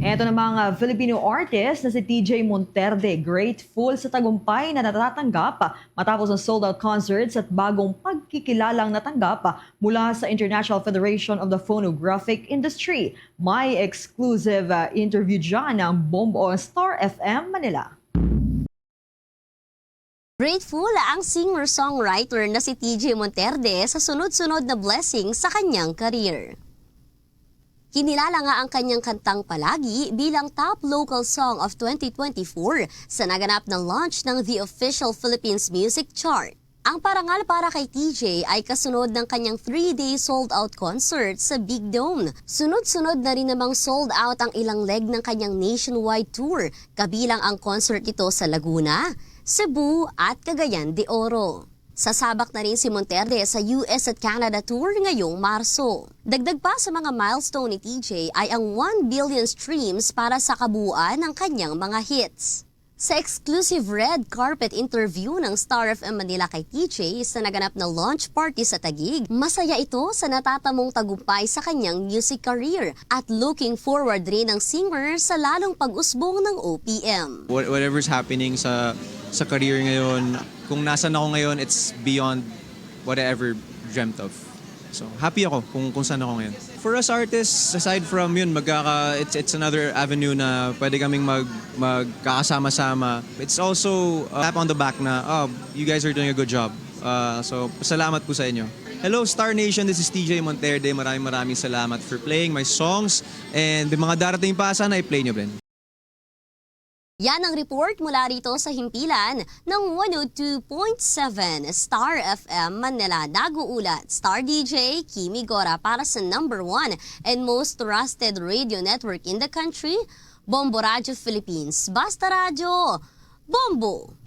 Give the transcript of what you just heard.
Ito namang Filipino artist na si TJ Monterde, grateful sa tagumpay na natatanggap matapos ang sold-out concerts at bagong pagkikilalang natanggap mula sa International Federation of the Phonographic Industry. May exclusive interview dyan ng Bombo Star FM Manila. Grateful ang singer-songwriter na si TJ Monterde sa sunod-sunod na blessing sa kanyang career. Kinilala nga ang kanyang kantang Palagi bilang top local song of 2024 sa naganap na launch ng The Official Philippines Music Chart. Ang parangal para kay TJ ay kasunod ng kanyang 3-day sold-out concert sa Big Dome. Sunod-sunod na rin namang sold out ang ilang leg ng kanyang nationwide tour, kabilang ang concert ito sa Laguna, Cebu at Cagayan de Oro. Sasabak na rin si Monterde sa US at Canada tour ngayong Marso. Dagdag pa sa mga milestone ni TJ ay ang 1 billion streams para sa kabuuan ng kanyang mga hits. Sa exclusive red carpet interview ng Star FM Manila kay TJ sa naganap na launch party sa Taguig, masaya ito sa natatamong tagumpay sa kanyang music career at looking forward rin ng singer sa lalong pag-usbong ng OPM. Whatever's happening sa career ngayon, kung nasan ako ngayon, it's beyond what I ever dreamt of. So, happy ako kung saan ako ngayon. For us artists, aside from yun, it's another avenue na pwede kaming magkakasama-sama. It's also a tap on the back na, you guys are doing a good job. So, salamat po sa inyo. Hello Star Nation, this is TJ Monterde. Maraming salamat for playing my songs. And mga darating pa, sana i-play nyo rin. Yan ang report mula rito sa himpilan ng 102.7 Star FM Manila. Nag-uulat, Star DJ Kimi Gora para sa #1 and most trusted radio network in the country, Bombo Radio Philippines. Basta Radio, Bombo!